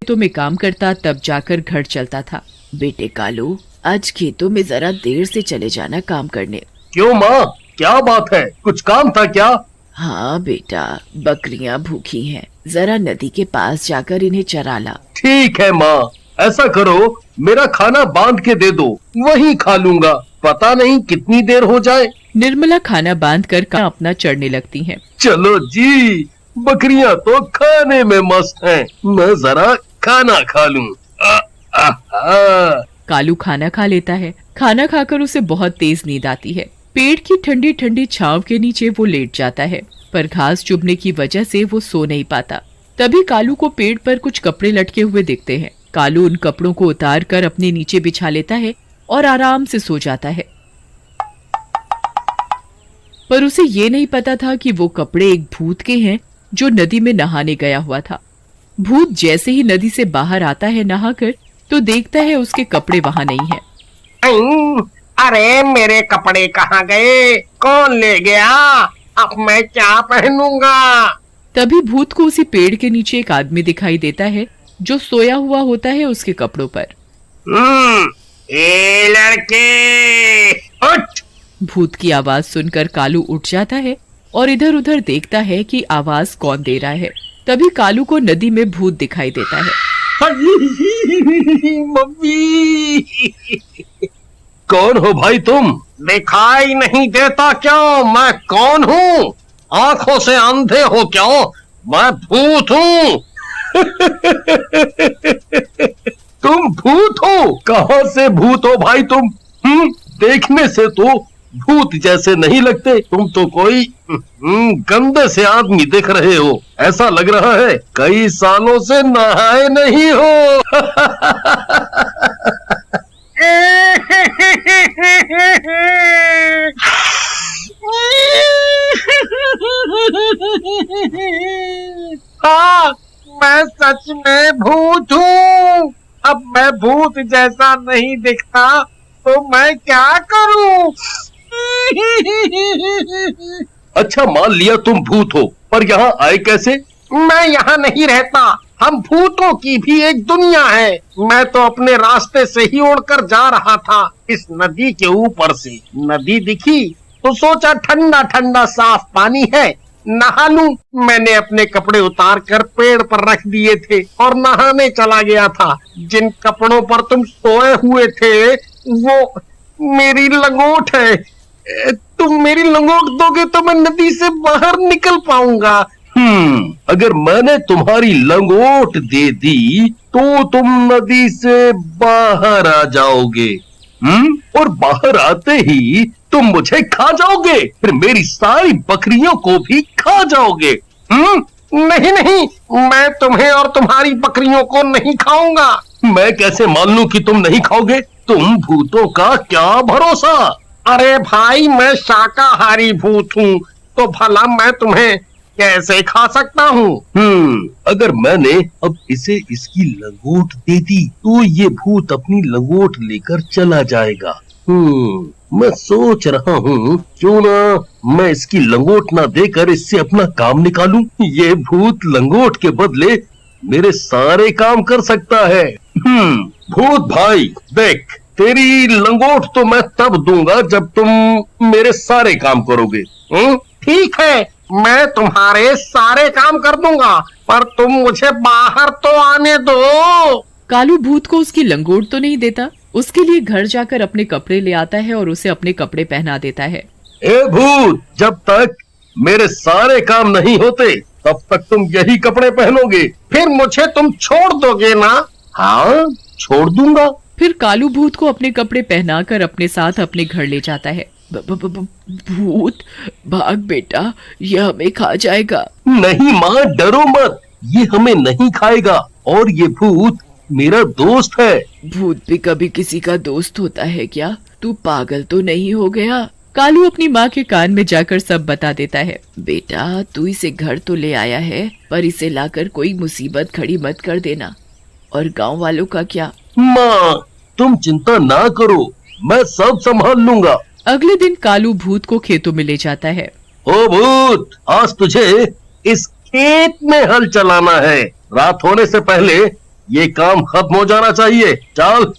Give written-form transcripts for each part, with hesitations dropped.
खेतों में काम करता, तब जाकर घर चलता था। बेटे कालू, आज खेतों में जरा देर से चले जाना काम करने। क्यों माँ, क्या बात है? कुछ काम था क्या? हाँ बेटा, बकरियां भूखी हैं, जरा नदी के पास जाकर इन्हें चरा ला। ठीक है माँ, ऐसा करो मेरा खाना बांध के दे दो, वहीं खा लूंगा, पता नहीं कितनी देर हो जाए। निर्मला खाना बांध कर अपना चढ़ने लगती हैं। चलो जी, बकरियां तो खाने में मस्त हैं, मैं जरा खाना खा लूं। कालू खाना खा लेता है। खाना खाकर उसे बहुत तेज नींद आती है। पेड़ की ठंडी ठंडी छांव के नीचे वो लेट जाता है, पर घास चुभने की वजह से वो सो नहीं पाता। तभी कालू को पेड़ पर कुछ कपड़े लटके हुए दिखते हैं। कालू उन कपड़ों को उतार कर अपने नीचे बिछा लेता है और आराम से सो जाता है। पर उसे ये नहीं पता था कि वो कपड़े एक भूत के हैं जो नदी में नहाने गया हुआ था। भूत जैसे ही नदी से बाहर आता है नहाकर, तो देखता है उसके कपड़े वहां नहीं है। अरे मेरे कपड़े कहाँ गए? कौन ले गया? अब मैं क्या पहनूंगा? तभी भूत को उसी पेड़ के नीचे एक आदमी दिखाई देता है जो सोया हुआ होता है उसके कपड़ों पर। ए लड़के, उठ! भूत की आवाज सुनकर कालू उठ जाता है और इधर उधर देखता है कि आवाज कौन दे रहा है। तभी कालू को नदी में भूत दिखाई देता है। मम्मी! कौन हो भाई तुम? दिखाई नहीं देता क्या मैं कौन हूँ? आंखों से अंधे हो क्या? मैं भूत हूँ। तुम भूत हो? कहाँ से भूत हो भाई तुम? देखने से तो भूत जैसे नहीं लगते, तुम तो कोई गंदे से आदमी दिख रहे हो। ऐसा लग रहा है कई सालों से नहाए नहीं हो। हाँ, मैं सच में भूत हूँ। अब मैं भूत जैसा नहीं दिखता तो मैं क्या करूँ? अच्छा, मान लिया तुम भूत हो, पर यहाँ आए कैसे? मैं यहाँ नहीं रहता। हम भूतों की भी एक दुनिया है। मैं तो अपने रास्ते से ही उड़कर जा रहा था इस नदी के ऊपर से। नदी दिखी तो सोचा ठंडा ठंडा साफ पानी है, नहा लूं। मैंने अपने कपड़े उतार कर पेड़ पर रख दिए थे और नहाने चला गया था। जिन कपड़ों पर तुम सोए हुए थे वो मेरी लंगोट है। तुम मेरी लंगोट दोगे तो मैं नदी से बाहर निकल पाऊंगा। अगर मैंने तुम्हारी लंगोट दे दी तो तुम नदी से बाहर आ जाओगे। और बाहर आते ही तुम मुझे खा जाओगे, फिर मेरी सारी बकरियों को भी खा जाओगे। नहीं नहीं, मैं तुम्हें और तुम्हारी बकरियों को नहीं खाऊंगा। मैं कैसे मान लूं कि तुम नहीं खाओगे? तुम भूतों का क्या भरोसा? अरे भाई, मैं शाकाहारी भूत हूँ, तो भला मैं तुम्हें कैसे खा सकता हूँ? अगर मैंने अब इसे इसकी लंगोट दे दी तो ये भूत अपनी लंगोट लेकर चला जाएगा। मैं सोच रहा हूँ क्यों ना मैं इसकी लंगोट ना देकर इससे अपना काम निकालूं। ये भूत लंगोट के बदले मेरे सारे काम कर सकता है। भूत भाई देख, तेरी लंगोट तो मैं तब दूंगा जब तुम मेरे सारे काम करोगे। ठीक है, मैं तुम्हारे सारे काम कर दूंगा, पर तुम मुझे बाहर तो आने दो। कालू भूत को उसकी लंगोट तो नहीं देता, उसके लिए घर जाकर अपने कपड़े ले आता है और उसे अपने कपड़े पहना देता है। ए भूत, जब तक मेरे सारे काम नहीं होते तब तक तुम यही कपड़े पहनोगे। फिर मुझे तुम छोड़ दोगे ना? हाँ, छोड़ दूंगा। फिर कालू भूत को अपने कपड़े पहनाकर अपने साथ अपने घर ले जाता है। भूत भाग बेटा, ये हमें खा जाएगा। नहीं माँ, डरो मत, ये हमें नहीं खाएगा और ये भूत मेरा दोस्त है। भूत भी कभी किसी का दोस्त होता है क्या? तू पागल तो नहीं हो गया? कालू अपनी माँ के कान में जाकर सब बता देता है। बेटा, तू इसे घर तो ले आया है, पर इसे लाकर कोई मुसीबत खड़ी मत कर देना। और गांव वालों का क्या? माँ, तुम चिंता ना करो, मैं सब संभाल लूंगा। अगले दिन कालू भूत को खेतों में ले जाता है। ओ भूत, आज तुझे इस खेत में हल चलाना है। रात होने से पहले ये काम खत्म हो जाना चाहिए। चल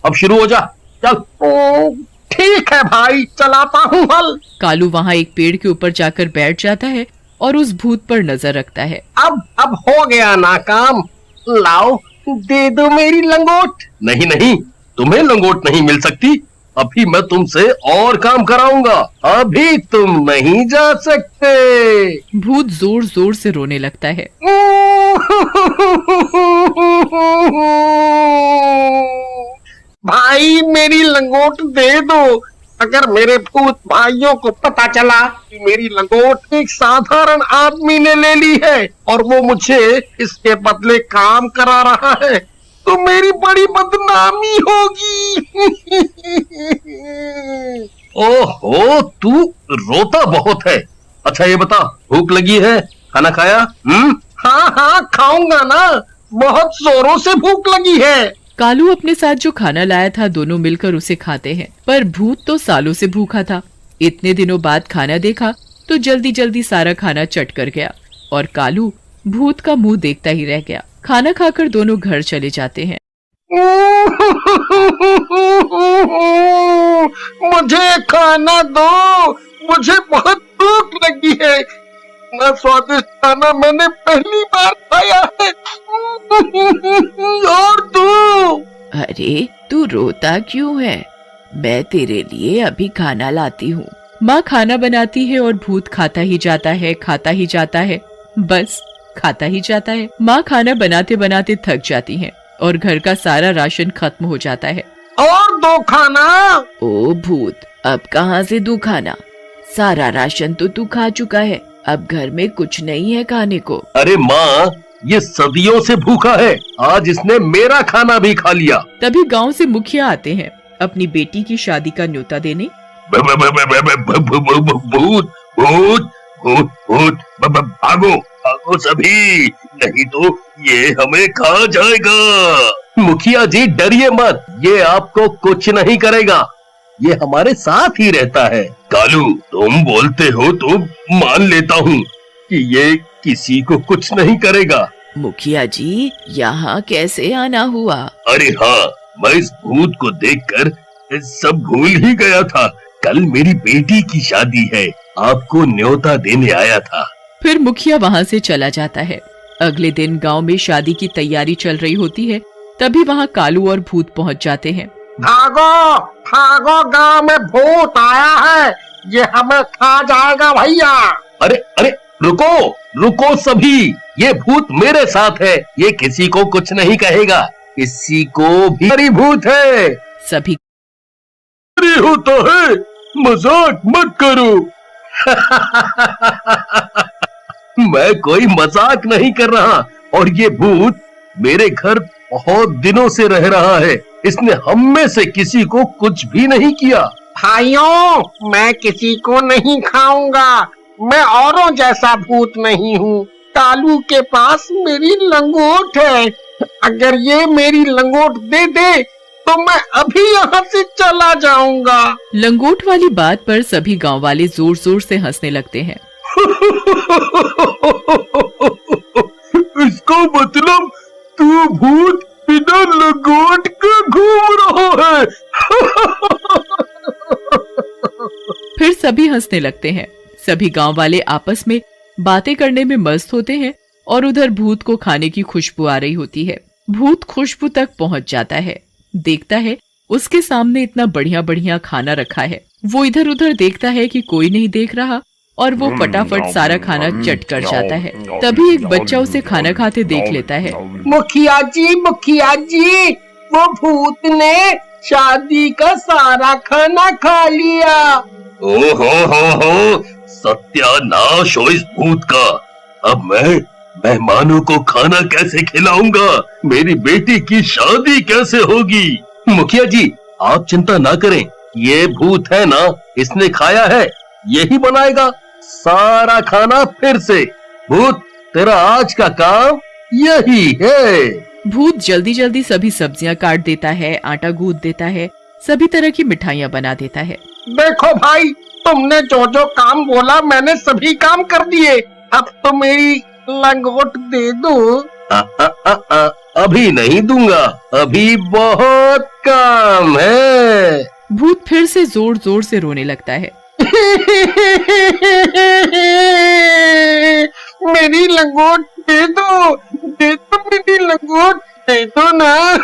अब शुरू हो जा, चल। ओ, ठीक है भाई, चलाता हूँ हल। कालू वहाँ एक पेड़ के ऊपर जाकर बैठ जाता है और उस भूत पर नजर रखता है। अब हो गया ना काम। लाओ, दे दो मेरी लंगोट। नहीं नहीं, तुम्हें लंगोट नहीं मिल सकती। अभी मैं तुमसे और काम कराऊंगा। अभी तुम नहीं जा सकते। भूत जोर जोर से रोने लगता है। भाई मेरी लंगोट दे दो। अगर मेरे भूत भाइयों को पता चला कि मेरी लंगोट एक साधारण आदमी ने ले ली है और वो मुझे इसके बदले काम करा रहा है, तो मेरी बड़ी बदनामी होगी। ओहो, तू रोता बहुत है। अच्छा ये बता, भूख लगी है? खाना खाया? हाँ, खाऊंगा ना। बहुत जोरों से भूख लगी है। कालू अपने साथ जो खाना लाया था दोनों मिलकर उसे खाते हैं, पर भूत तो सालों से भूखा था। इतने दिनों बाद खाना देखा तो जल्दी जल्दी सारा खाना चट कर गया और कालू भूत का मुंह देखता ही रह गया। खाना खाकर दोनों घर चले जाते हैं। मुझे खाना दो, मुझे बहुत भूख लगी है। इतना स्वादिष्ट खाना मैंने पहली बार खाया है। और दो। अरे तू रोता क्यों है? मैं तेरे लिए अभी खाना लाती हूँ। माँ खाना बनाती है और भूत खाता ही जाता है, खाता ही जाता है, बस खाता ही जाता है। माँ खाना बनाते बनाते थक जाती है और घर का सारा राशन खत्म हो जाता है। और दो खाना। ओ भूत, अब कहाँ से दूं खाना? सारा राशन तो तू खा चुका है, अब घर में कुछ नहीं है खाने को। अरे माँ, ये सदियों से भूखा है, आज इसने मेरा खाना भी खा लिया। तभी गांव से मुखिया आते हैं अपनी बेटी की शादी का न्योता देने। भूत भूत भूत भूत, भागो भागो सभी, नहीं तो ये हमें खा जाएगा। मुखिया जी डरिए मत, ये आपको कुछ नहीं करेगा, ये हमारे साथ ही रहता है। कालू, तुम बोलते हो तो मान लेता हूँ कि ये किसी को कुछ नहीं करेगा। मुखिया जी, यहाँ कैसे आना हुआ? अरे हाँ, मैं इस भूत को देखकर सब भूल ही गया था। कल मेरी बेटी की शादी है, आपको न्योता देने आया था। फिर मुखिया वहाँ से चला जाता है। अगले दिन गांव में शादी की तैयारी चल रही होती है, तभी वहाँ कालू और भूत पहुँच जाते हैं। भागो भागो, गांव में भूत आया है, ये हमें खा जाएगा भैया। अरे अरे, रुको रुको सभी, ये भूत मेरे साथ है, ये किसी को कुछ नहीं कहेगा, किसी को भी। अरे भूत है, सभी होता है, मजाक मत करो। मैं कोई मजाक नहीं कर रहा, और ये भूत मेरे घर बहुत दिनों से रह रहा है, इसने हम में से किसी को कुछ भी नहीं किया। भाइयों, मैं किसी को नहीं खाऊंगा, मैं औरों जैसा भूत नहीं हूँ। कालू के पास मेरी लंगोट है, अगर ये मेरी लंगोट दे दे तो मैं अभी यहाँ से चला जाऊंगा। लंगोट वाली बात पर सभी गांव वाले जोर जोर से हंसने लगते हैं। इसका मतलब तू भूत बिना लंगोट के घूम रहा है। फिर सभी हंसने लगते हैं। सभी गांव वाले आपस में बातें करने में मस्त होते हैं और उधर भूत को खाने की खुशबू आ रही होती है। भूत खुशबू तक पहुंच जाता है, देखता है उसके सामने इतना बढ़िया बढ़िया खाना रखा है। वो इधर उधर देखता है कि कोई नहीं देख रहा और वो फटाफट सारा खाना चट कर जाता है। तभी एक बच्चा उसे खाना खाते देख लेता है। मुखिया जी, वो भूत ने शादी का सारा खाना खा लिया। हो, सत्यानाश हो इस भूत का। अब मैं मेहमानों को खाना कैसे खिलाऊंगा, मेरी बेटी की शादी कैसे होगी। मुखिया जी, आप चिंता ना करें, ये भूत है ना, इसने खाया है, यही बनाएगा सारा खाना फिर से। भूत, तेरा आज का काम यही है। भूत जल्दी जल्दी सभी सब्जियां काट देता है, आटा गूंथ देता है, सभी तरह की मिठाइयाँ बना देता है। देखो भाई, तुमने जो जो काम बोला मैंने सभी काम कर दिए, अब तो मेरी लंगोट दे दो। अभी नहीं दूंगा, अभी बहुत काम है। भूत फिर से जोर जोर से रोने लगता है। मेरी लंगोट दे दो मेरी लंगोट दे दो ना।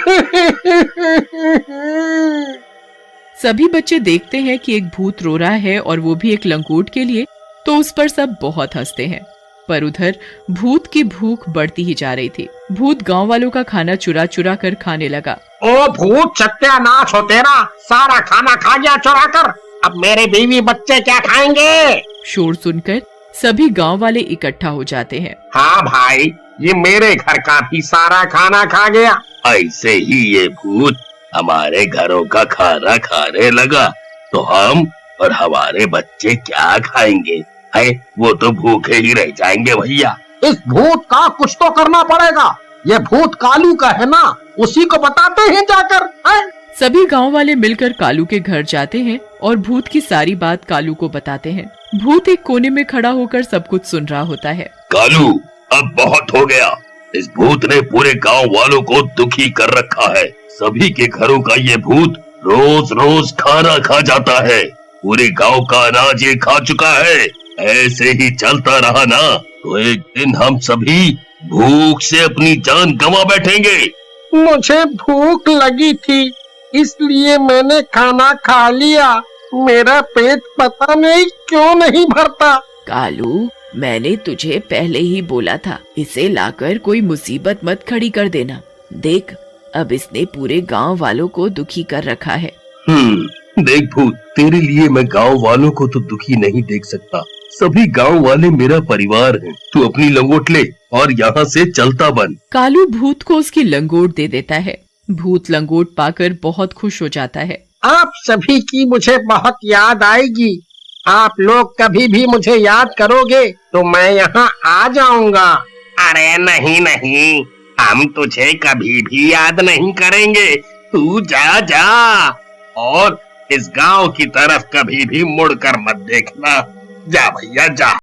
सभी बच्चे देखते हैं कि एक भूत रो रहा है और वो भी एक लंगोट के लिए, तो उस पर सब बहुत हंसते हैं। पर उधर भूत की भूख बढ़ती ही जा रही थी। भूत गांव वालों का खाना चुरा चुरा कर खाने लगा। ओ भूत सत्यानाश हो तेरा, सारा खाना खा गया चुरा कर। अब मेरे बीवी बच्चे क्या खाएंगे? शोर सुनकर सभी गांव वाले इकट्ठा हो जाते हैं। हाँ भाई, ये मेरे घर का भी सारा खाना खा गया। ऐसे ही ये भूत हमारे घरों का खाना खाने लगा तो हम और हमारे बच्चे क्या खाएंगे? है वो तो भूखे ही रह जाएंगे भैया। इस भूत का कुछ तो करना पड़ेगा। ये भूत कालू का है ना, उसी को बताते हैं जाकर। है? सभी गांव वाले मिलकर कालू के घर जाते हैं और भूत की सारी बात कालू को बताते हैं। भूत एक कोने में खड़ा होकर सब कुछ सुन रहा होता है। कालू, अब बहुत हो गया। इस भूत ने पूरे गांव वालों को दुखी कर रखा है। सभी के घरों का ये भूत रोज रोज खाना खा जाता है। पूरे गांव का अनाज ये खा चुका है। ऐसे ही चलता रहा ना तो एक दिन हम सभी भूख से अपनी जान गंवा बैठेंगे। मुझे भूख लगी थी, इसलिए मैंने खाना खा लिया। मेरा पेट पता नहीं क्यों नहीं भरता। कालू, मैंने तुझे पहले ही बोला था, इसे लाकर कोई मुसीबत मत खड़ी कर देना। देख, अब इसने पूरे गांव वालों को दुखी कर रखा है। देख भूत, तेरे लिए मैं गांव वालों को तो दुखी नहीं देख सकता। सभी गांव वाले मेरा परिवार हैं। तू अपनी लंगोट ले और यहाँ से चलता बन। कालू भूत को उसकी लंगोट दे देता है। भूत लंगोट पाकर बहुत खुश हो जाता है। आप सभी की मुझे बहुत याद आएगी। आप लोग कभी भी मुझे याद करोगे तो मैं यहाँ आ जाऊंगा। अरे नहीं नहीं, हम तुझे कभी भी याद नहीं करेंगे। तू जा जा और इस गांव की तरफ कभी भी मुड़कर मत देखना। जा भैया जा।